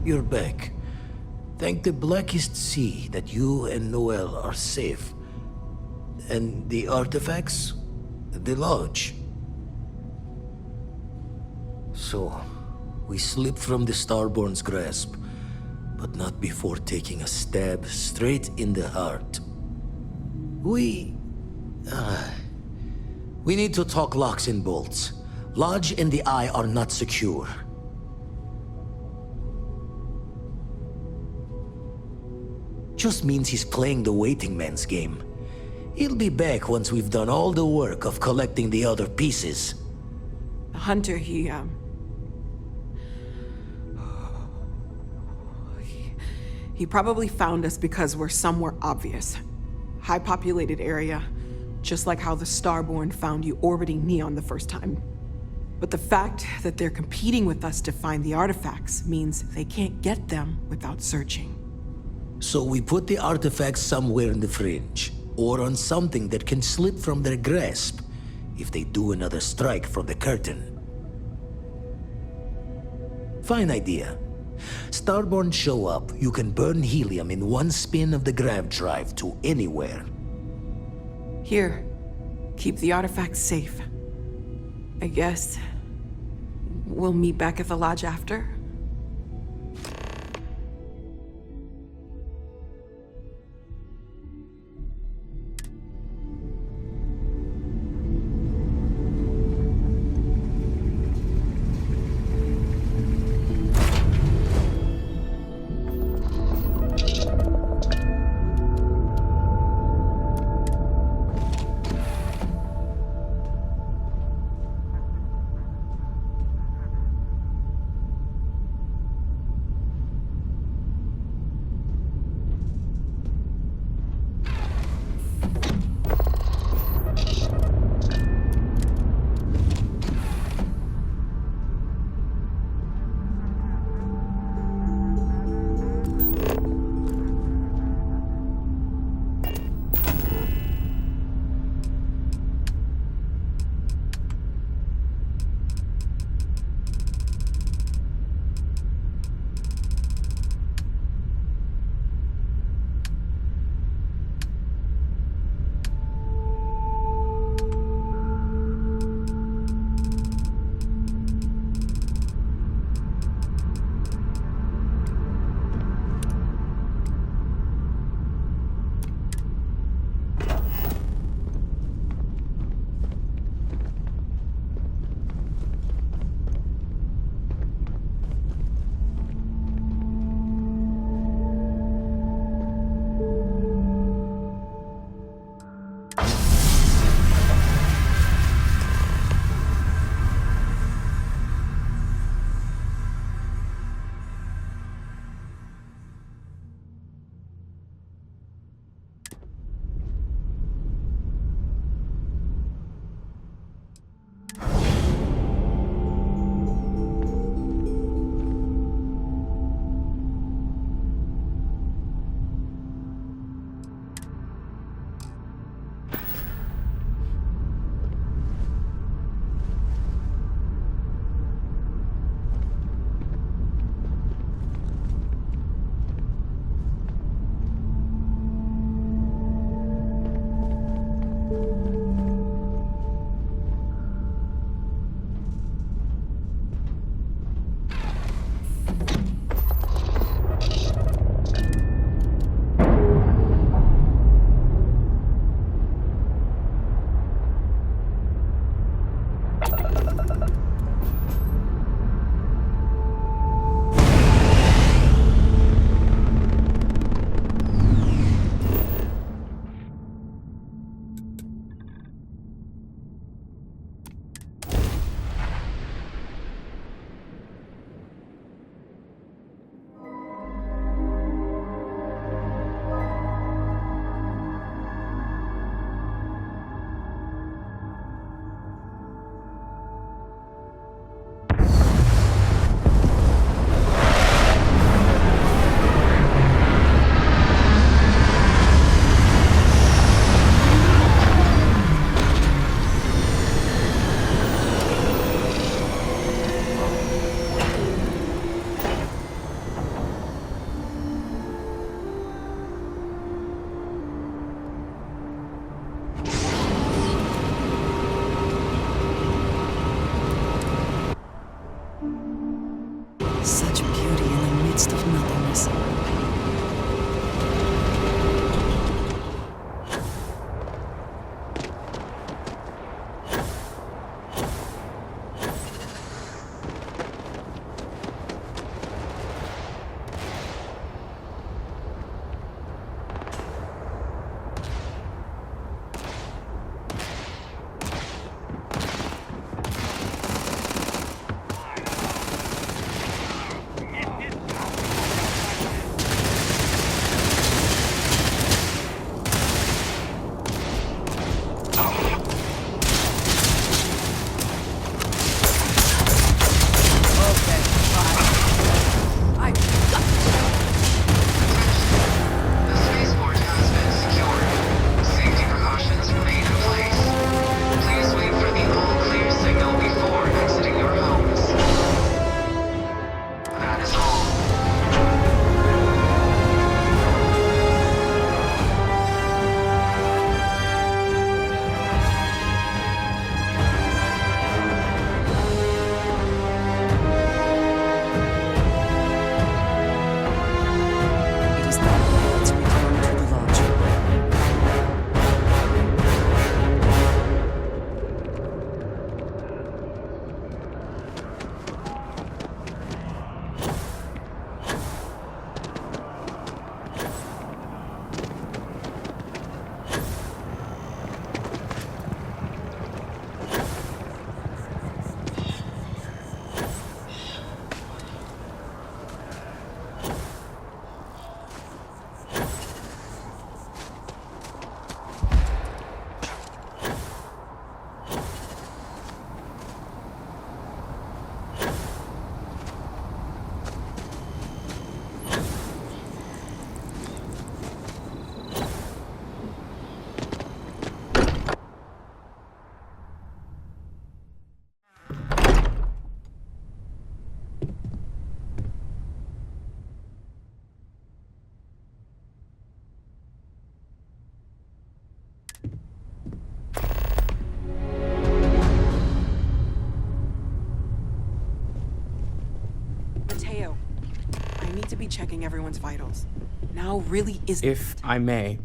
You're back. Thank the Blackest Sea that you and Noel are safe. And the artifacts? The lodge. So, we slipped from the Starborn's grasp, but not before taking a stab straight in the heart. We need to talk locks and bolts. Lodge and the Eye are not secure. Just means he's playing the waiting man's game. He'll be back once we've done all the work of collecting the other pieces. The hunter, he probably found us because we're somewhere obvious. High-populated area, just like how the Starborn found you orbiting Neon the first time. But the fact that they're competing with us to find the artifacts means they can't get them without searching. So we put the artifacts somewhere in the fringe, or on something that can slip from their grasp if they do another strike from the curtain. Fine idea. Starborn show up, you can burn helium in one spin of the grav drive to anywhere. Here, keep the artifacts safe. I guess we'll meet back at the lodge after? already checking everyone's vitals. Now really is... If I may,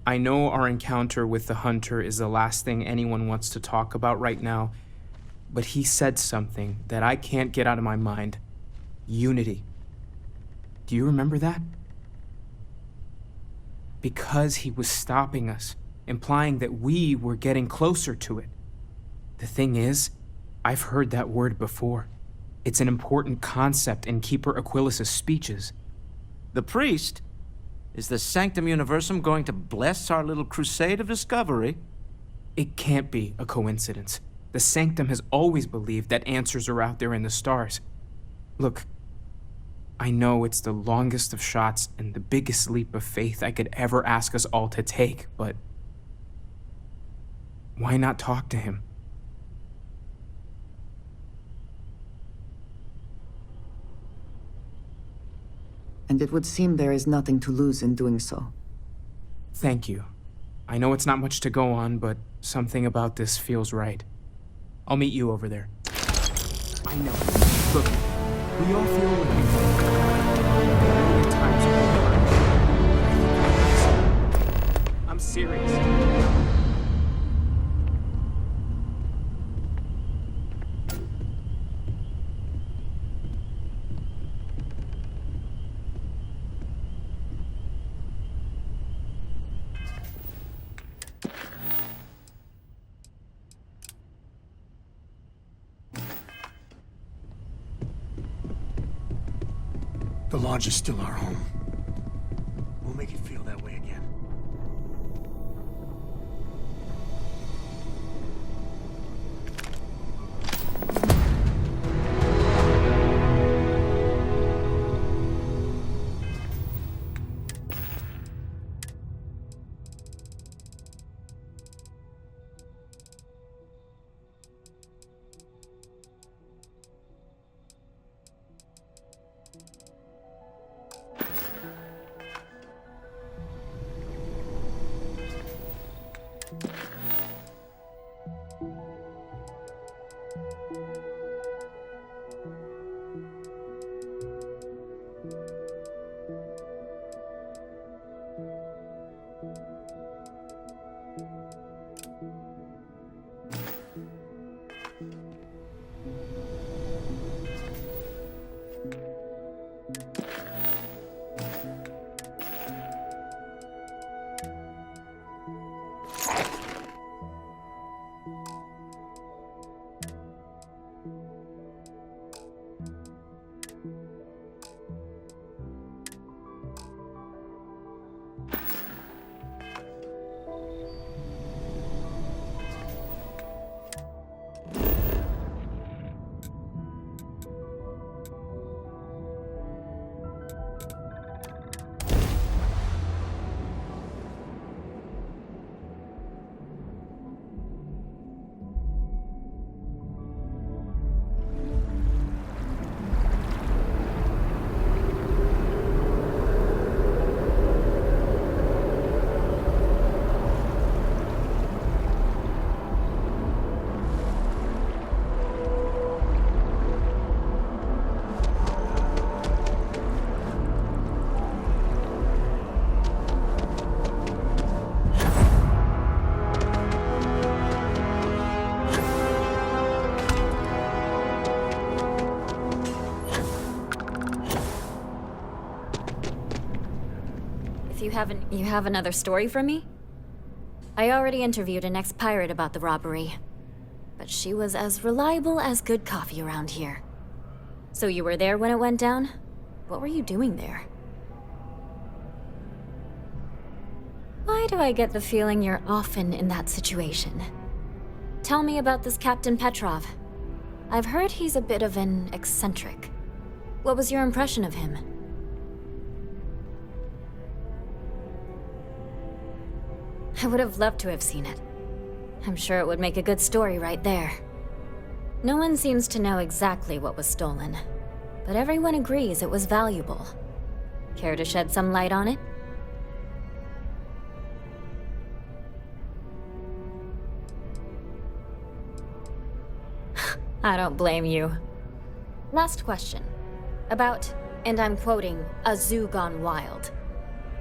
I know our encounter with the Hunter is the last thing anyone wants to talk about right now, but he said something that I can't get out of my mind. Unity. Do you remember that? Because he was stopping us, implying that we were getting closer to it. The thing is, I've heard that word before. It's an important concept in Keeper Aquilus' speeches. The priest? Is the Sanctum Universum going to bless our little crusade of discovery? It can't be a coincidence. The Sanctum has always believed that answers are out there in the stars. Look, I know it's the longest of shots and the biggest leap of faith I could ever ask us all to take, but why not talk to him? And it would seem there is nothing to lose in doing so. Thank you. I know it's not much to go on, but something about this feels right. I'll meet you over there. I know. Look, we all feel like we've been times over. I'm serious. The Lodge is still our home. We'll make it feel that way again. You have another story for me? I already interviewed an ex-pirate about the robbery, but she was as reliable as good coffee around here. So you were there when it went down? What were you doing there? Why do I get the feeling you're often in that situation? Tell me about this Captain Petrov. I've heard he's a bit of an eccentric. What was your impression of him? I would have loved to have seen it. I'm sure it would make a good story right there. No one seems to know exactly what was stolen, but everyone agrees it was valuable. Care to shed some light on it? I don't blame you. Last question. About And I'm quoting, a zoo gone wild.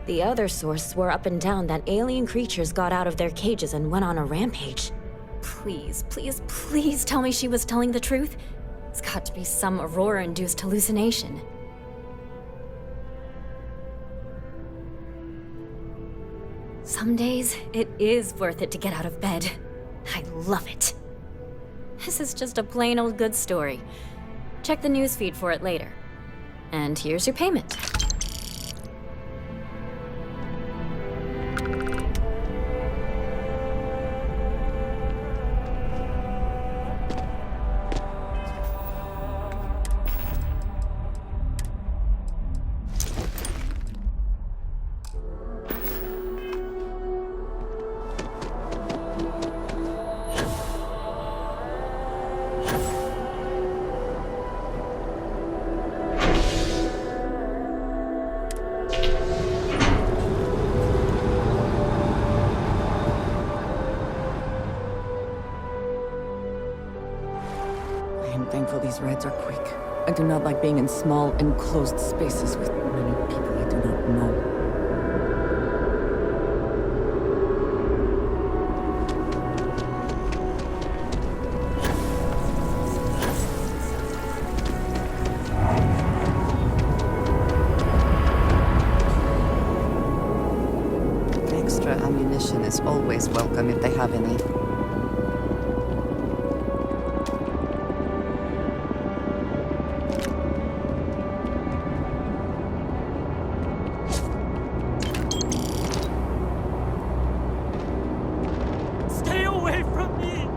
The other source swore up and down that alien creatures got out of their cages and went on a rampage. Please, please, please tell me she was telling the truth. It's got to be some Aurora-induced hallucination. Some days, it is worth it to get out of bed. I love it. This is just a plain old good story. Check the newsfeed for it later. And here's your payment. I am thankful these rides are quick. I do not like being in small, enclosed spaces with many people I do not know. Extra ammunition is always welcome if they have any. Stay away from me!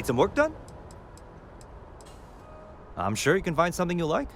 Need some work done? I'm sure you can find something you like.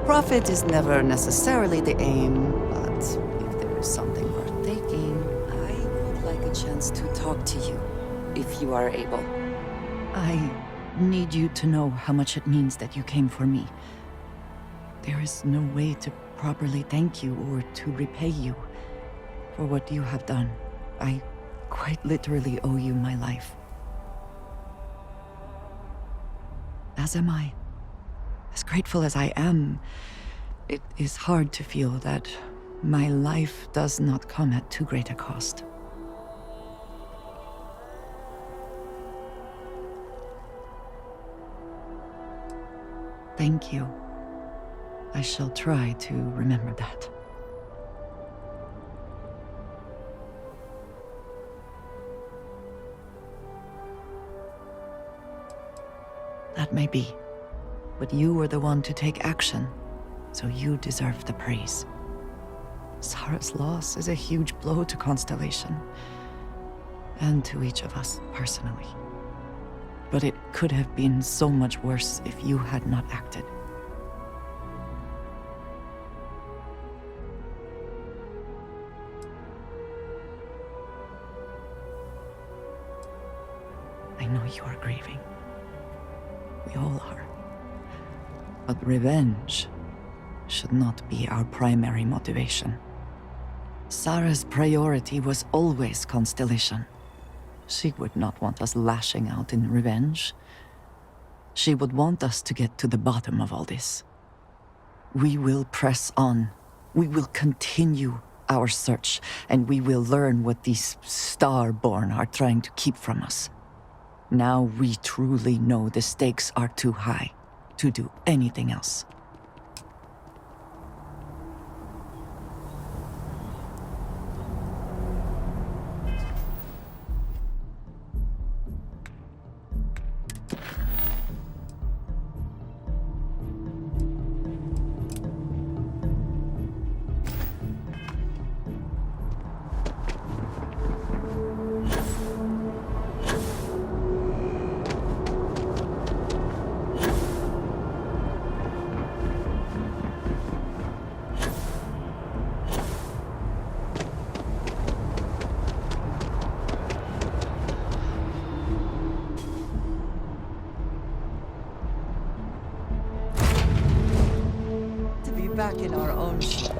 Profit is never necessarily the aim, but if there is something worth taking, I would like a chance to talk to you, if you are able. I need you to know how much it means that you came for me. There is no way to properly thank you or to repay you for what you have done. I quite literally owe you my life. As am I. As grateful as I am, it is hard to feel that my life does not come at too great a cost. Thank you. I shall try to remember that. That may be. But you were the one to take action, so you deserve the praise. Sarah's loss is a huge blow to Constellation, and to each of us personally. But it could have been so much worse if you had not acted. I know you are grieving. We all are. But revenge should not be our primary motivation. Sarah's priority was always Constellation. She would not want us lashing out in revenge. She would want us to get to the bottom of all this. We will press on. We will continue our search, and we will learn what these Starborn are trying to keep from us. Now we truly know the stakes are too high to do anything else. back in our own ship.